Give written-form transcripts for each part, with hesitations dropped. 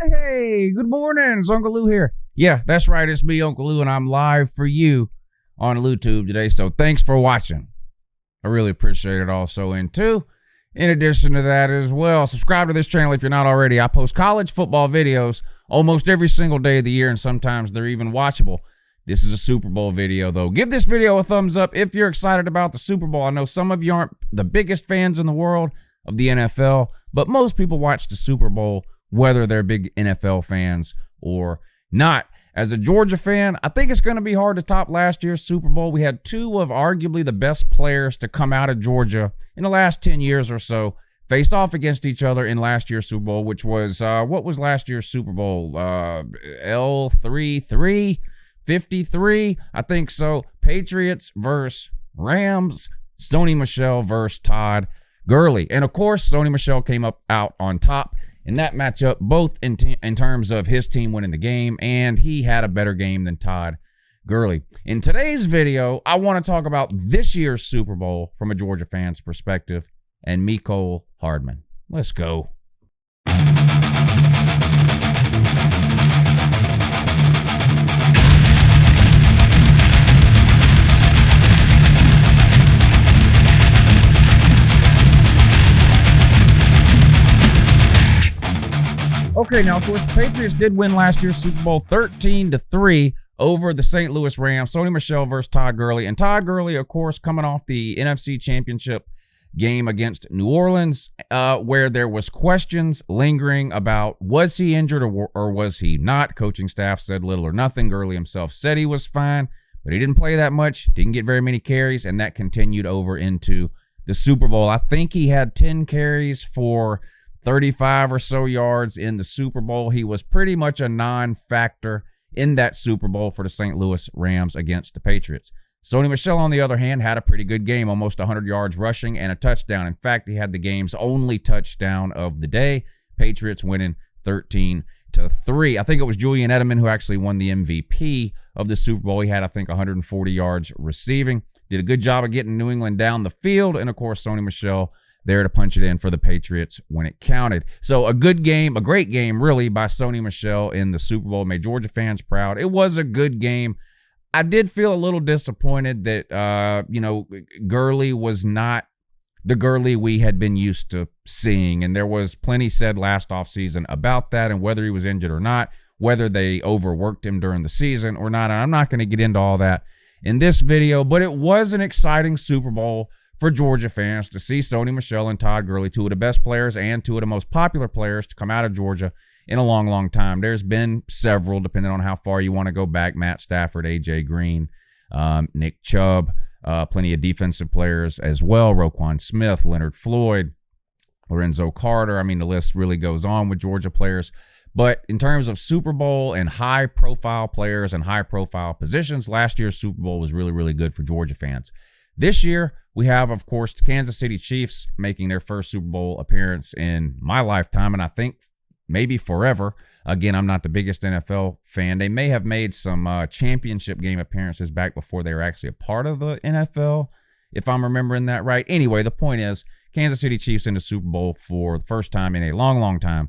Hey, good morning. It's Uncle Lou here. Yeah, that's right. It's me, Uncle Lou, and I'm live for you on LouTube today. So thanks for watching. I really appreciate it also. And two, in addition to that as well, subscribe to this channel if you're not already. I post college football videos almost every single day of the year, and sometimes they're even watchable. This is a Super Bowl video, though. Give this video a thumbs up if you're excited about the Super Bowl. I know some of you aren't the biggest fans in the world of the NFL, but most people watch the Super Bowl whether they're big NFL fans or not. As a Georgia fan, I think it's going to be hard to top last year's Super Bowl. We had two of arguably the best players to come out of Georgia in the last 10 years or so face off against each other in last year's Super Bowl, which was, what was last year's Super Bowl? L3-3, 53, I think so. Patriots versus Rams, Sony Michel versus Todd Gurley. And of course, Sony Michel came out on top in that matchup, both in terms of his team winning the game, and he had a better game than Todd Gurley. In today's video, I want to talk about this year's Super Bowl from a Georgia fan's perspective and Mecole Hardman. Let's go. Okay, now, of course, the Patriots did win last year's Super Bowl 13-3 over the St. Louis Rams. Sony Michel versus Todd Gurley. And Todd Gurley, of course, coming off the NFC Championship game against New Orleans, where there was questions lingering about was he injured or was he not. Coaching staff said little or nothing. Gurley himself said he was fine, but he didn't play that much, didn't get very many carries, and that continued over into the Super Bowl. I think he had 10 carries for 35 or so yards in the Super Bowl. He was pretty much a non-factor in that Super Bowl for the St. Louis Rams against the Patriots. Sony Michel, on the other hand, had a pretty good game, almost 100 yards rushing and a touchdown. In fact, he had the game's only touchdown of the day. Patriots winning 13-3. I think it was Julian Edelman who actually won the MVP of the Super Bowl. He had, I think, 140 yards receiving. Did a good job of getting New England down the field. And, of course, Sony Michel there to punch it in for the Patriots when it counted. So a good game, a great game, really, by Sony Michel in the Super Bowl. Made Georgia fans proud. It was a good game. I did feel a little disappointed that, Gurley was not the Gurley we had been used to seeing. And there was plenty said last offseason about that and whether he was injured or not, whether they overworked him during the season or not. And I'm not going to get into all that in this video, but it was an exciting Super Bowl for Georgia fans to see Sony Michel and Todd Gurley, two of the best players and two of the most popular players to come out of Georgia in a long, long time. There's been several, depending on how far you want to go back. Matt Stafford, A.J. Green, Nick Chubb, plenty of defensive players as well. Roquan Smith, Leonard Floyd, Lorenzo Carter. I mean, the list really goes on with Georgia players. But in terms of Super Bowl and high-profile players and high-profile positions, last year's Super Bowl was really, really good for Georgia fans. This year, we have, of course, the Kansas City Chiefs making their first Super Bowl appearance in my lifetime, and I think maybe forever. Again, I'm not the biggest NFL fan. They may have made some championship game appearances back before they were actually a part of the NFL, if I'm remembering that right. Anyway, the point is, Kansas City Chiefs in the Super Bowl for the first time in a long, long time,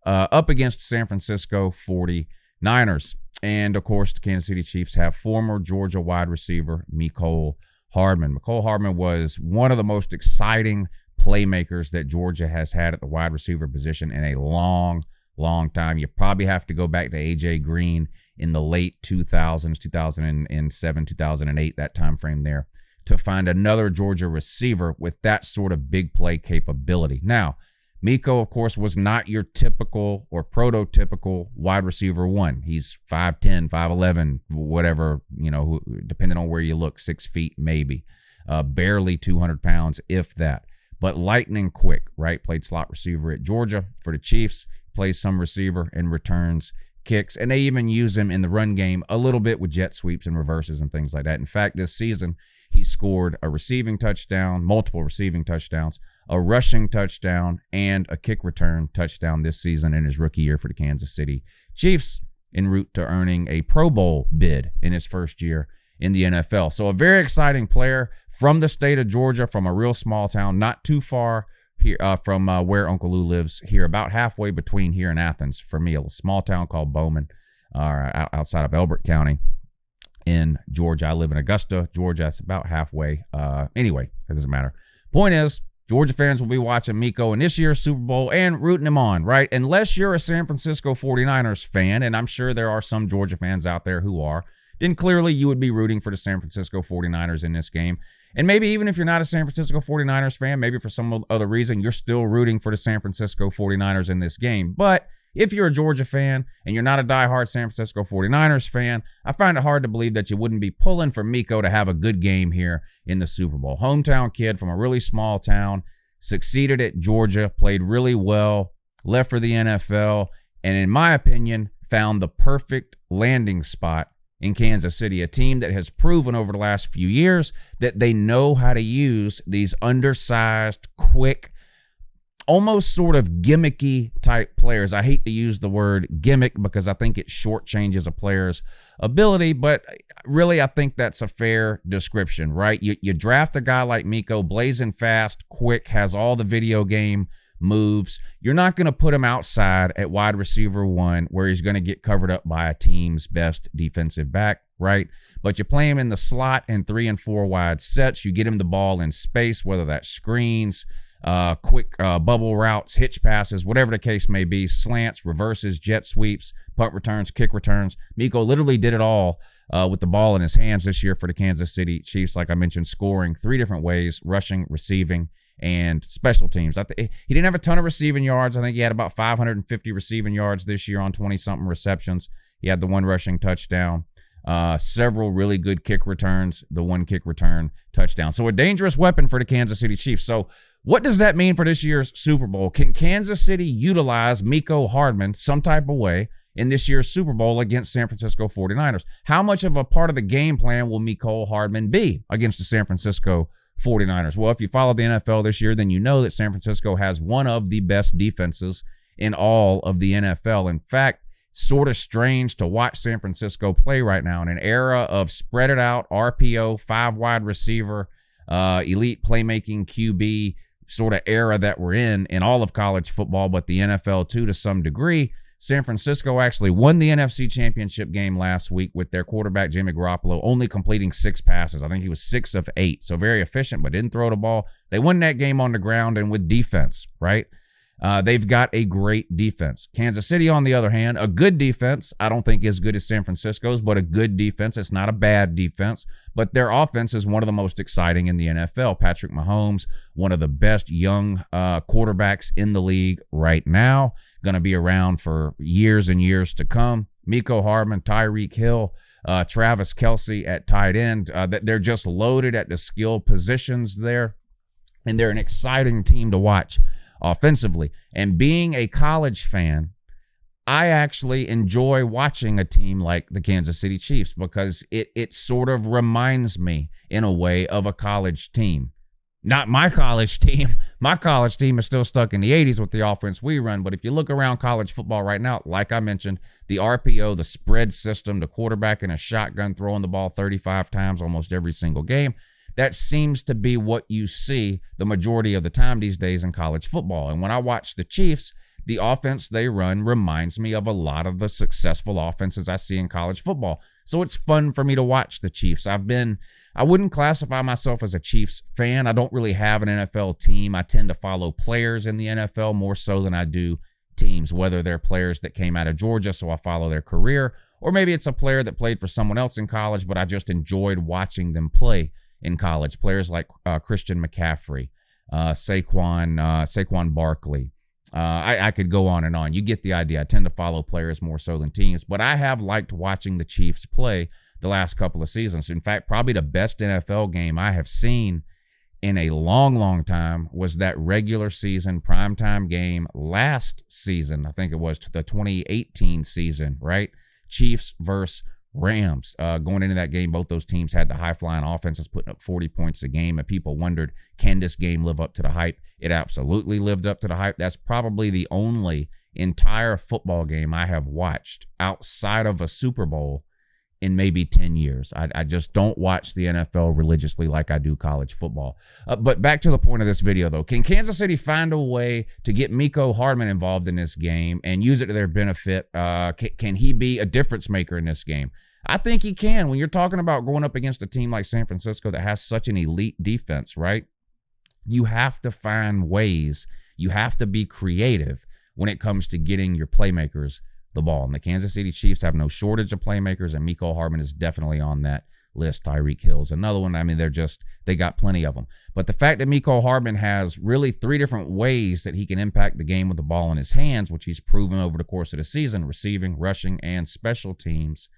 up against San Francisco 49ers. And, of course, the Kansas City Chiefs have former Georgia wide receiver Mecole Hardman. Mecole Hardman was one of the most exciting playmakers that Georgia has had at the wide receiver position in a long, long time. You probably have to go back to A.J. Green in the late 2000s, 2007, 2008, that time frame there, to find another Georgia receiver with that sort of big play capability. Now, Mecole, of course, was not your typical or prototypical wide receiver one. He's 5'10", 5'11", whatever, depending on where you look, 6 feet maybe. Barely 200 pounds, if that. But lightning quick, right? Played slot receiver at Georgia for the Chiefs. Plays some receiver and returns kicks. And they even use him in the run game a little bit with jet sweeps and reverses and things like that. In fact, this season, he scored a receiving touchdown, multiple receiving touchdowns, a rushing touchdown, and a kick return touchdown this season in his rookie year for the Kansas City Chiefs, en route to earning a Pro Bowl bid in his first year in the NFL. So a very exciting player from the state of Georgia, from a real small town, not too far here from where Uncle Lou lives here, about halfway between here and Athens. For me, a small town called Bowman, outside of Elbert County in Georgia. I live in Augusta, Georgia. It's about halfway. Anyway, it doesn't matter. Point is, Georgia fans will be watching Mecole in this year's Super Bowl and rooting him on, right? Unless you're a San Francisco 49ers fan, and I'm sure there are some Georgia fans out there who are, then clearly you would be rooting for the San Francisco 49ers in this game. And maybe even if you're not a San Francisco 49ers fan, maybe for some other reason, you're still rooting for the San Francisco 49ers in this game. But if you're a Georgia fan and you're not a diehard San Francisco 49ers fan, I find it hard to believe that you wouldn't be pulling for Mecole to have a good game here in the Super Bowl. Hometown kid from a really small town, succeeded at Georgia, played really well, left for the NFL, and in my opinion, found the perfect landing spot in Kansas City, a team that has proven over the last few years that they know how to use these undersized, quick, almost sort of gimmicky type players. I hate to use the word gimmick because I think it shortchanges a player's ability, but really I think that's a fair description, right? You draft a guy like Mecole, blazing fast, quick, has all the video game moves. You're not going to put him outside at wide receiver 1 where he's going to get covered up by a team's best defensive back, right? But you play him in the slot and 3 and 4 wide sets. You get him the ball in space, whether that's screens, quick bubble routes, hitch passes, whatever the case may be, slants, reverses, jet sweeps, punt returns, kick returns. Mecole literally did it all with the ball in his hands this year for the Kansas City Chiefs, like I mentioned, scoring 3 different ways: rushing, receiving, and special teams. He didn't have a ton of receiving yards. I think he had about 550 receiving yards this year on 20-something receptions. He had the 1 rushing touchdown. Several really good kick returns, the 1 kick return touchdown. So a dangerous weapon for the Kansas City Chiefs. So what does that mean for this year's Super Bowl? Can Kansas City utilize Mecole Hardman some type of way in this year's Super Bowl against San Francisco 49ers? How much of a part of the game plan will Mecole Hardman be against the San Francisco 49ers? Well, if you follow the NFL this year, then you know that San Francisco has one of the best defenses in all of the NFL. In fact, sort of strange to watch San Francisco play right now in an era of spread it out, RPO, 5 wide receiver, elite playmaking QB sort of era that we're in all of college football, but the NFL too to some degree. San Francisco actually won the NFC Championship game last week with their quarterback, Jimmy Garoppolo, only completing 6 passes. I think he was 6 of 8, so very efficient, but didn't throw the ball. They won that game on the ground and with defense, right? They've got a great defense. Kansas City, on the other hand, a good defense. I don't think as good as San Francisco's, but a good defense. It's not a bad defense, but their offense is one of the most exciting in the NFL. Patrick Mahomes, one of the best young quarterbacks in the league right now, going to be around for years and years to come. Mecole Hardman, Tyreek Hill, Travis Kelce at tight end. They're just loaded at the skill positions there, and they're an exciting team to watch offensively. And being a college fan, I actually enjoy watching a team like the Kansas City Chiefs because it sort of reminds me in a way of a college team. Not my college team. My college team is still stuck in the 80s with the offense we run. But if you look around college football right now, like I mentioned, the RPO, the spread system, the quarterback in a shotgun throwing the ball 35 times almost every single game, that seems to be what you see the majority of the time these days in college football. And when I watch the Chiefs, the offense they run reminds me of a lot of the successful offenses I see in college football. So it's fun for me to watch the Chiefs. I wouldn't classify myself as a Chiefs fan. I don't really have an NFL team. I tend to follow players in the NFL more so than I do teams, whether they're players that came out of Georgia, so I follow their career, or maybe it's a player that played for someone else in college, but I just enjoyed watching them play in college. Players like Christian McCaffrey, Saquon Barkley. I could go on and on. You get the idea. I tend to follow players more so than teams, but I have liked watching the Chiefs play the last couple of seasons. In fact, probably the best NFL game I have seen in a long, long time was that regular season primetime game last season. I think it was the 2018 season, right? Chiefs versus Rams. Going into that game, both those teams had the high-flying offenses putting up 40 points a game, and people wondered, can this game live up to the hype? It absolutely lived up to the hype. That's probably the only entire football game I have watched outside of a Super Bowl in maybe 10 years. I just don't watch the NFL religiously like I do college football. But back to the point of this video, though. Can Kansas City find a way to get Mecole Hardman involved in this game and use it to their benefit? Can he be a difference maker in this game? I think he can. When you're talking about going up against a team like San Francisco that has such an elite defense, right? You have to find ways. You have to be creative when it comes to getting your playmakers the ball. And the Kansas City Chiefs have no shortage of playmakers, and Mecole Hardman is definitely on that list. Tyreek Hill's another one. I mean, they got plenty of them. But the fact that Mecole Hardman has really 3 different ways that he can impact the game with the ball in his hands, which he's proven over the course of the season, receiving, rushing, and special teams,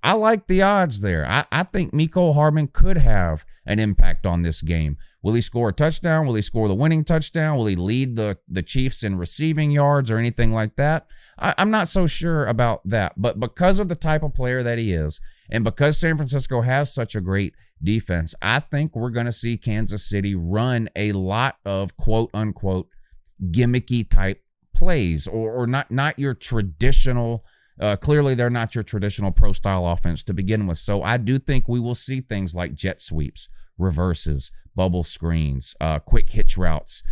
I like the odds there. I think Mecole Hardman could have an impact on this game. Will he score a touchdown? Will he score the winning touchdown? Will he lead the Chiefs in receiving yards or anything like that? I'm not so sure about that. But because of the type of player that he is, and because San Francisco has such a great defense, I think we're going to see Kansas City run a lot of quote-unquote gimmicky type plays, or not your traditional. Clearly, they're not your traditional pro-style offense to begin with. So I do think we will see things like jet sweeps, reverses, bubble screens, quick hitch routes,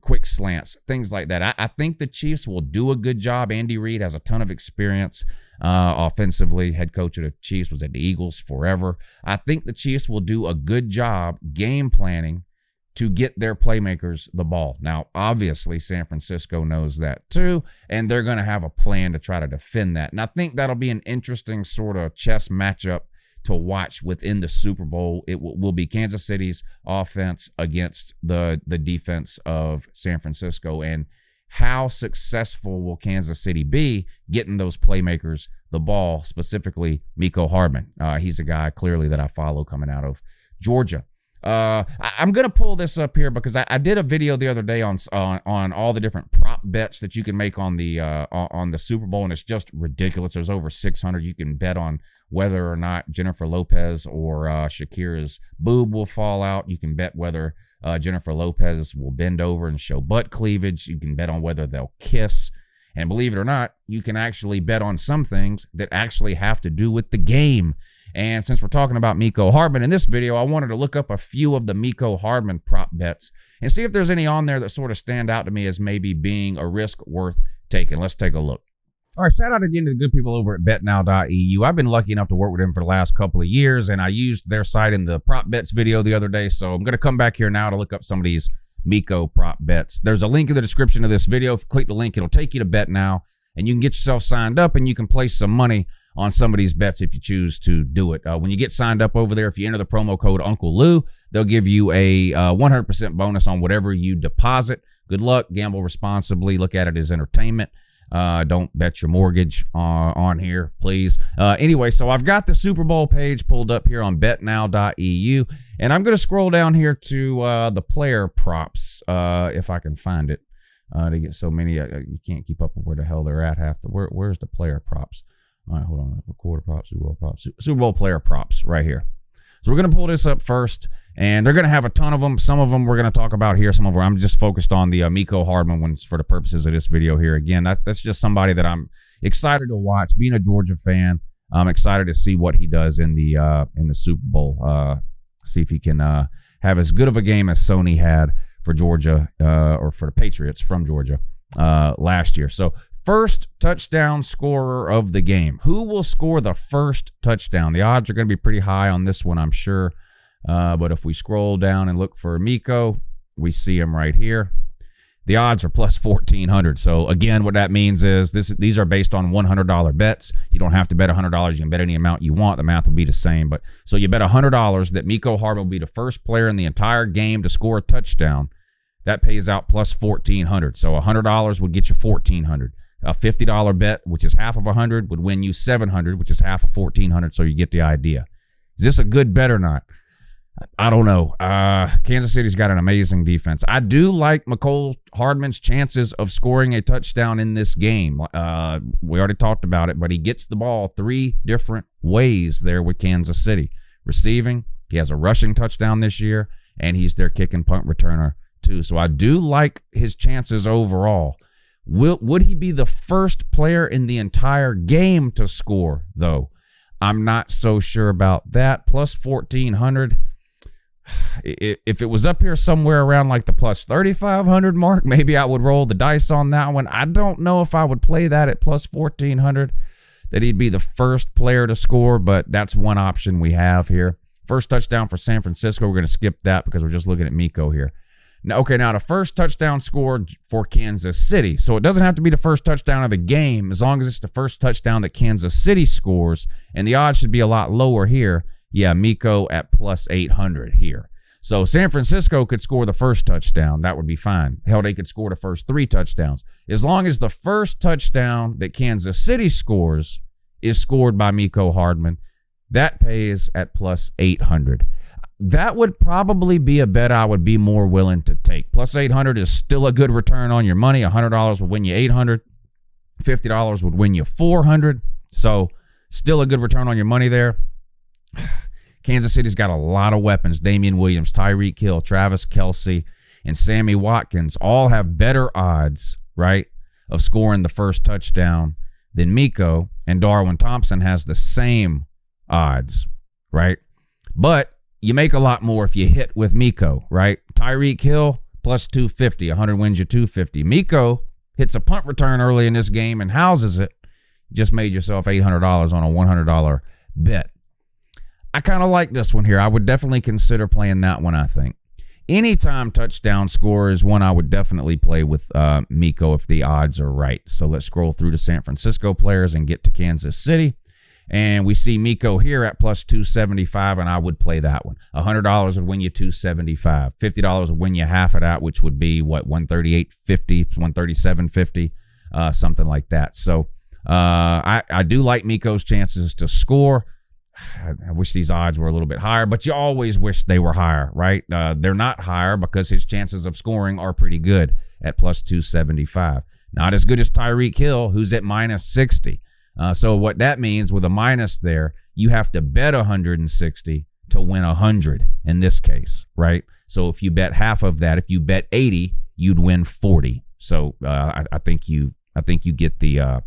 quick slants, things like that. I think the Chiefs will do a good job. Andy Reid has a ton of experience offensively. Head coach of the Chiefs was at the Eagles forever. I think the Chiefs will do a good job game planning to get their playmakers the ball. Now, obviously, San Francisco knows that too, and they're going to have a plan to try to defend that. And I think that'll be an interesting sort of chess matchup to watch within the Super Bowl. It will be Kansas City's offense against the defense of San Francisco. And how successful will Kansas City be getting those playmakers the ball, specifically Mecole Hardman? He's a guy clearly that I follow coming out of Georgia. I'm going to pull this up here because I did a video the other day on all the different prop bets that you can make on the Super Bowl, and it's just ridiculous. There's over 600. You can bet on whether or not Jennifer Lopez or Shakira's boob will fall out. You can bet whether Jennifer Lopez will bend over and show butt cleavage. You can bet on whether they'll kiss. And believe it or not, you can actually bet on some things that actually have to do with the game. And since we're talking about Mecole Hardman in this video, I wanted to look up a few of the Mecole Hardman prop bets and see if there's any on there that sort of stand out to me as maybe being a risk worth taking. Let's take a look. All right, shout out again to the good people over at betnow.eu. I've been lucky enough to work with them for the last couple of years, and I used their site in the prop bets video the other day, so I'm going to come back here now to look up some of these Mecole prop bets. There's a link in the description of this video. If you click the link, it'll take you to Bet Now, and you can get yourself signed up, and you can place some money on some of these bets if you choose to do it. When you get signed up over there, if you enter the promo code UNCLELOU, they'll give you a 100% bonus on whatever you deposit. Good luck. Gamble responsibly. Look at it as entertainment. Don't bet your mortgage on here, please. Anyway, so I've got the Super Bowl page pulled up here on betnow.eu, and I'm going to scroll down here to the player props, if I can find it. To get so many, you can't keep up with where the hell they're at. Where's the player props? All right, hold on. Quarter props, Super Bowl props, Super Bowl player props right here. So we're going to pull this up first, and they're going to have a ton of them. Some of them we're going to talk about here. Some of them I'm just focused on the Mecole Hardman ones for the purposes of this video here. Again, that's just somebody that I'm excited to watch. Being a Georgia fan, I'm excited to see what he does in the Super Bowl. See if he can have as good of a game as Sony had for Georgia or for the Patriots from Georgia last year. So first touchdown scorer of the game. Who will score the first touchdown? The odds are going to be pretty high on this one, I'm sure. But if we scroll down and look for Mecole, we see him right here. The odds are plus 1,400. So again, what that means is these are based on $100 bets. You don't have to bet $100. You can bet any amount you want. The math will be the same. But so you bet $100 that Mecole Hardman will be the first player in the entire game to score a touchdown. That pays out plus 1,400. So $100 would get you 1,400. A $50 bet, which is half of 100, would win you 700, which is half of 1,400. So you get the idea. Is this a good bet or not? I don't know. Kansas City's got an amazing defense. I do like Mecole Hardman's chances of scoring a touchdown in this game. We already talked about it, but he gets the ball 3 different ways there with Kansas City. Receiving, he has a rushing touchdown this year, and he's their kick and punt returner too. So I do like his chances overall. Would he be the first player in the entire game to score, though? I'm not so sure about that. Plus 1,400. If it was up here somewhere around like the plus 3,500 mark, maybe I would roll the dice on that one. I don't know if I would play that at plus 1,400, that he'd be the first player to score, but that's one option we have here. First touchdown for San Francisco. We're going to skip that because we're just looking at Mecole here. Now, okay, now the first touchdown scored for Kansas City. So it doesn't have to be the first touchdown of the game as long as it's the first touchdown that Kansas City scores, and the odds should be a lot lower here. Yeah, Mecole at plus 800 here. So San Francisco could score the first touchdown. That would be fine. Hell, they could score the first 3 touchdowns. As long as the first touchdown that Kansas City scores is scored by Mecole Hardman, that pays at plus 800. That would probably be a bet I would be more willing to take. Plus 800 is still a good return on your money. $100 would win you 800. $50 would win you 400. So still a good return on your money there. Kansas City's got a lot of weapons. Damian Williams, Tyreek Hill, Travis Kelce, and Sammy Watkins all have better odds, right, of scoring the first touchdown than Mecole, and Darwin Thompson has the same odds, right? But you make a lot more if you hit with Mecole, right? Tyreek Hill, plus 250. 100 wins you 250. Mecole hits a punt return early in this game and houses it. You just made yourself $800 on a $100 bet. I kind of like this one here. I would definitely consider playing that one, I think. Anytime touchdown score is one I would definitely play with Mecole if the odds are right. So let's scroll through to San Francisco players and get to Kansas City. And we see Mecole here at plus 275, and I would play that one. $100 would win you 275. $50 would win you half of that, which would be, what, 138.50, 137.50, something like that. So I do like Mecole's chances to score. I wish these odds were a little bit higher, but you always wish they were higher, right? They're not higher because his chances of scoring are pretty good at plus 275. Not as good as Tyreek Hill, who's at minus 60. So what that means with a minus there, you have to bet 160 to win 100 in this case, right? So if you bet half of that, if you bet 80, you'd win 40. So I think you get the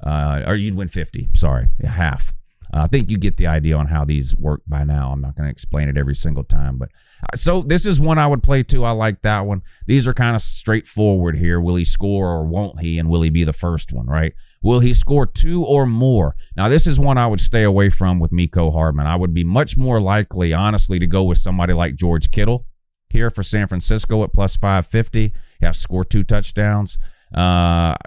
or you'd win 50. Sorry, half. I think you get the idea on how these work by now. I'm not going to explain it every single time, but so this is one I would play too. I like that one. These are kind of straightforward here. Will he score or won't he? And will he be the first one, right? Will he score 2 or more? Now, this is one I would stay away from with Mecole Hardman. I would be much more likely, honestly, to go with somebody like George Kittle here for San Francisco at plus 550. He has to score 2 touchdowns.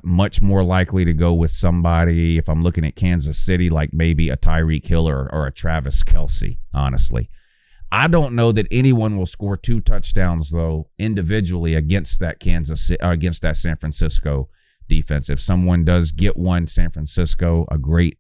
Much more likely to go with somebody, if I'm looking at Kansas City, like maybe a Tyreek Hill or a Travis Kelce, honestly. I don't know that anyone will score 2 touchdowns, though, individually against that against that San Francisco defense. If someone does get one, San Francisco, a great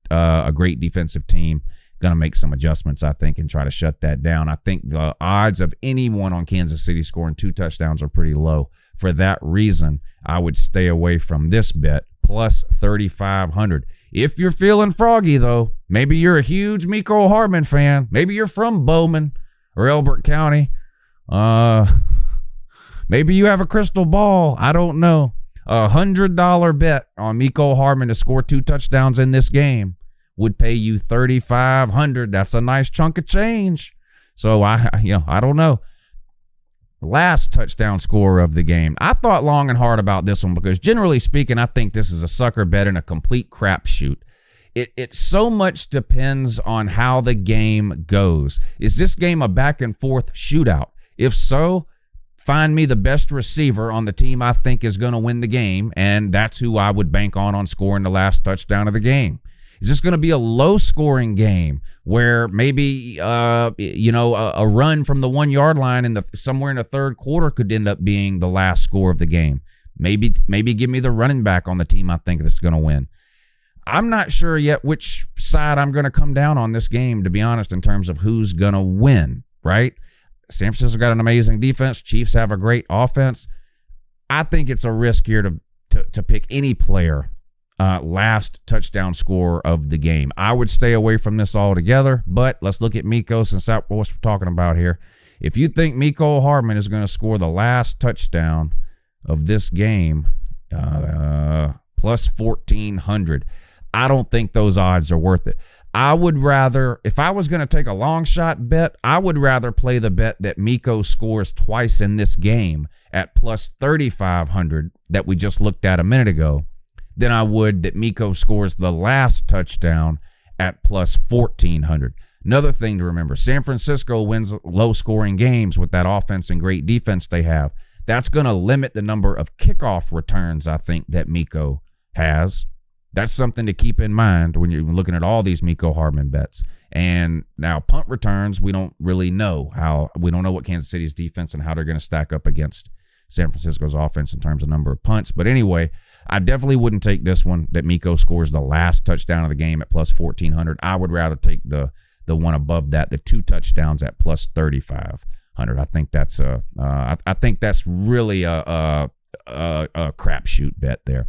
defensive team, going to make some adjustments, I think, and try to shut that down. I think the odds of anyone on Kansas City scoring 2 touchdowns are pretty low. For that reason, I would stay away from this bet, plus 3,500. If you're feeling froggy, though, maybe you're a huge Mecole Hardman fan. Maybe you're from Bowman or Elbert County. Maybe you have a crystal ball. I don't know. $100 bet on Mecole Hardman to score 2 touchdowns in this game would pay you $3,500. That's a nice chunk of change. So I don't know. Last touchdown scorer of the game. I thought long and hard about this one because generally speaking, I think this is a sucker bet and a complete crapshoot. It so much depends on how the game goes. Is this game a back and forth shootout? If so, find me the best receiver on the team I think is going to win the game, and that's who I would bank on scoring the last touchdown of the game. Is this going to be a low-scoring game where maybe a run from the 1-yard line somewhere in the third quarter could end up being the last score of the game? Maybe give me the running back on the team I think that's going to win. I'm not sure yet which side I'm going to come down on this game, to be honest, in terms of who's going to win, right? San Francisco got an amazing defense. Chiefs have a great offense. I think it's a risk here to pick any player last touchdown score of the game. I would stay away from this altogether, but let's look at Mecole since that's what we're talking about here. If you think Mecole Hardman is going to score the last touchdown of this game, plus 1,400. I don't think those odds are worth it. I would rather, if I was going to take a long shot bet, I would rather play the bet that Mecole scores twice in this game at plus 3,500 that we just looked at a minute ago than I would that Mecole scores the last touchdown at plus 1,400. Another thing to remember, San Francisco wins low-scoring games with that offense and great defense they have. That's going to limit the number of kickoff returns, I think, that Mecole has. That's something to keep in mind when you're looking at all these Mecole Hardman bets. And now punt returns, we don't really know we don't know what Kansas City's defense and how they're going to stack up against San Francisco's offense in terms of number of punts. But anyway, I definitely wouldn't take this one that Mecole scores the last touchdown of the game at plus 1,400. I would rather take the one above that, the 2 touchdowns at plus 3,500. I think that's I think that's really a crapshoot bet there.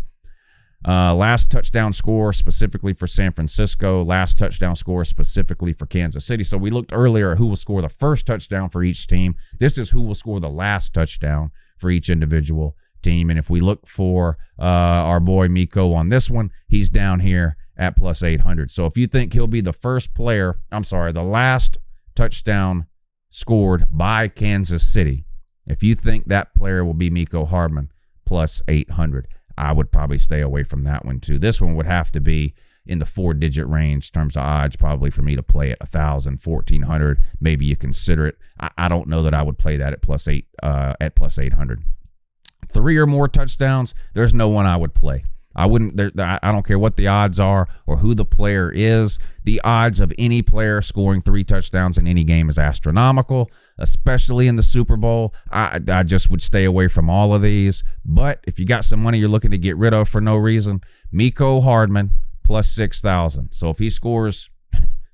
Last touchdown score specifically for San Francisco, last touchdown score specifically for Kansas City. So we looked earlier at who will score the first touchdown for each team. This is who will score the last touchdown for each individual team. And if we look for our boy Mecole on this one, he's down here at plus 800. So if you think he'll be the the last touchdown scored by Kansas City, if you think that player will be Mecole Hardman, plus 800. I would probably stay away from that one too. This one would have to be in the 4-digit range in terms of odds, probably for me to play at 1,000, 1,400. Maybe you consider it. I don't know that I would play that at plus 800. 3 or more touchdowns, there's no one I would play. I wouldn't. I don't care what the odds are or who the player is. The odds of any player scoring 3 touchdowns in any game is astronomical, especially in the Super Bowl. I just would stay away from all of these. But if you got some money you're looking to get rid of for no reason, Mecole Hardman plus 6,000. So if he scores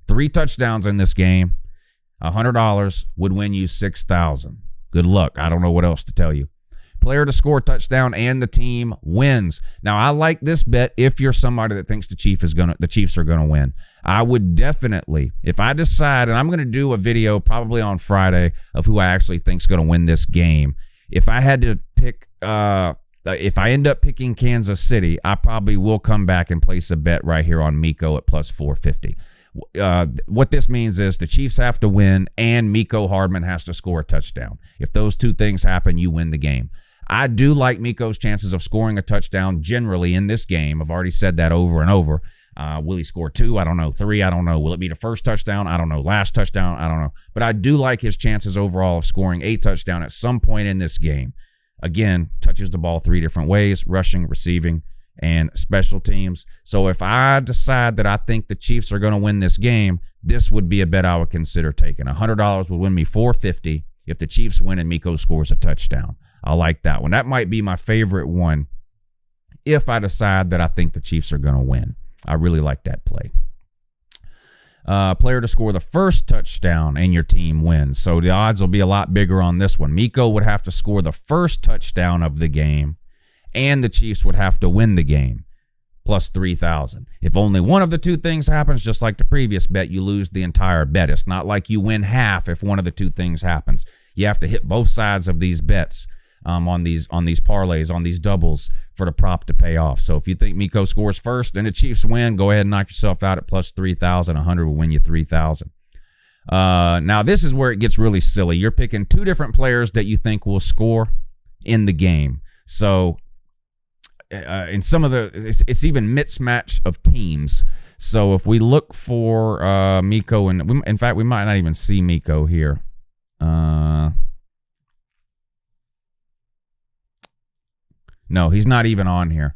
3 touchdowns in this game, $100 would win you 6,000. Good luck. I don't know what else to tell you. Player to score a touchdown and the team wins. Now, I like this bet if you're somebody that thinks the Chiefs are going to win. I would definitely, if I decide, and I'm going to do a video probably on Friday of who I actually think is going to win this game. If I had to pick, if I end up picking Kansas City, I probably will come back and place a bet right here on Mecole at plus 450. What this means is the Chiefs have to win and Mecole Hardman has to score a touchdown. If those 2 things happen, you win the game. I do like Mecole's chances of scoring a touchdown generally in this game. I've already said that over and over. Will he score 2? I don't know. 3? I don't know. Will it be the first touchdown? I don't know. Last touchdown? I don't know. But I do like his chances overall of scoring a touchdown at some point in this game. Again, touches the ball 3 different ways: rushing, receiving, and special teams. So if I decide that I think the Chiefs are going to win this game, this would be a bet I would consider taking. $100 would win me $450 if the Chiefs win and Mecole scores a touchdown. I like that one. That might be my favorite one if I decide that I think the Chiefs are going to win. I really like that play. Player to score the first touchdown and your team wins. So the odds will be a lot bigger on this one. Mecole would have to score the first touchdown of the game, and the Chiefs would have to win the game, plus 3,000. If only one of the 2 things happens, just like the previous bet, you lose the entire bet. It's not like you win half if one of the 2 things happens. You have to hit both sides of these bets. On these parlays, on these doubles for the prop to pay off. So if you think Mecole scores first and the Chiefs win, go ahead and knock yourself out at plus 3,000. 100 will win you 3,000. Now this is where it gets really silly. You're picking 2 different players that you think will score in the game. So in some of it's even mismatch of teams. So if we look for Mecole, and in fact we might not even see Mecole here. No, he's not even on here.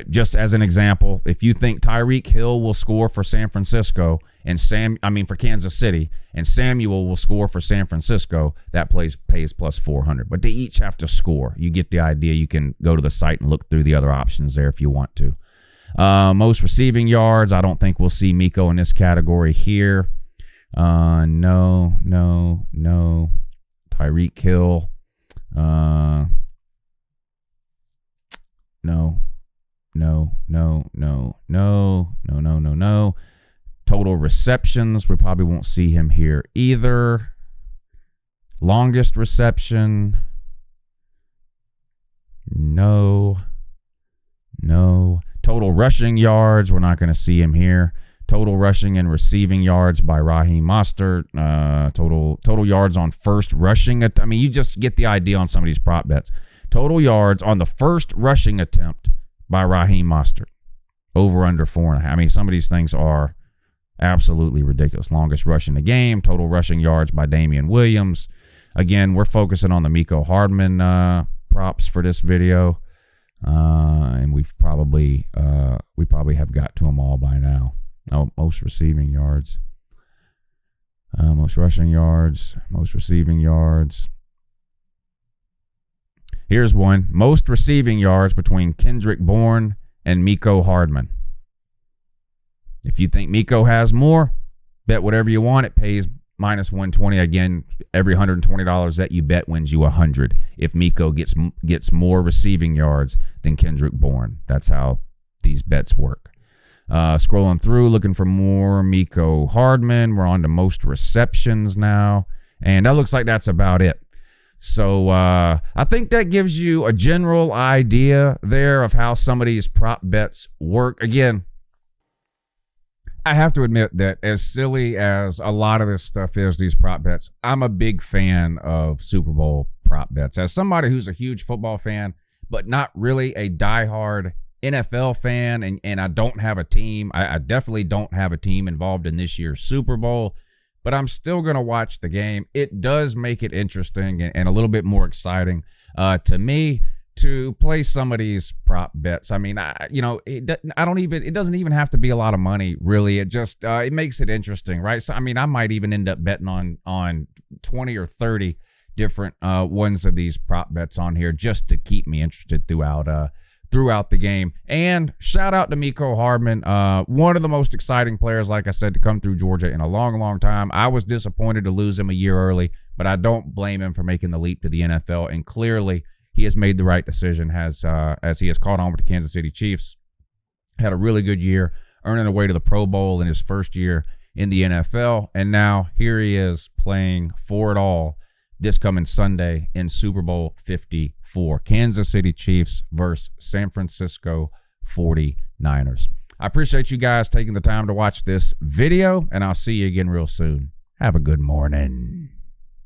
Just as an example, if you think Tyreek Hill will score for San Francisco and for Kansas City, and Samuel will score for San Francisco, that pays plus 400. But they each have to score. You get the idea. You can go to the site and look through the other options there if you want to. Most receiving yards, I don't think we'll see Mecole in this category here. No. Tyreek Hill. No. Total receptions, we probably won't see him here either. Longest reception, no. Total rushing yards, we're not going to see him here. Total rushing and receiving yards by Raheem Mostert. Total yards on first rushing. I mean, you just get the idea on some of these prop bets. Total yards on the first rushing attempt by Raheem Mostert. Over under 4.5. I mean, some of these things are absolutely ridiculous. Longest rush in the game. Total rushing yards by Damian Williams. Again, we're focusing on the Mecole Hardman props for this video. And we probably have got to them all by now. Oh, most receiving yards, most rushing yards, most receiving yards. Here's one: most receiving yards between Kendrick Bourne and Mecole Hardman. If you think Mecole has more, bet whatever you want. It pays minus 120. Again, every $120 that you bet wins you $100 if Mecole gets more receiving yards than Kendrick Bourne. That's how these bets work. Scrolling through, looking for more Mecole Hardman. We're on to most receptions now, and that looks like that's about it. So I think that gives you a general idea there of how some of these prop bets work. Again, I have to admit that as silly as a lot of this stuff is, these prop bets, I'm a big fan of Super Bowl prop bets. As somebody who's a huge football fan, but not really a diehard NFL fan, and I don't have a team. I definitely don't have a team involved in this year's Super Bowl, but I'm still going to watch the game. It does make it interesting and a little bit more exciting to me to play some of these prop bets. I mean, it doesn't even have to be a lot of money, really. It just it makes it interesting, right? So I mean, I might even end up betting on 20 or 30 different ones of these prop bets on here just to keep me interested throughout the game. And shout out to Mecole Hardman, one of the most exciting players, like I said, to come through Georgia in a long, long time. I was disappointed to lose him a year early, but I don't blame him for making the leap to the NFL. And clearly, he has made the right decision as he has caught on with the Kansas City Chiefs. Had a really good year, earning a way to the Pro Bowl in his first year in the NFL. And now here he is playing for it all this coming Sunday in Super Bowl 54. Kansas City Chiefs versus San Francisco 49ers. I appreciate you guys taking the time to watch this video, and I'll see you again real soon. Have a good morning.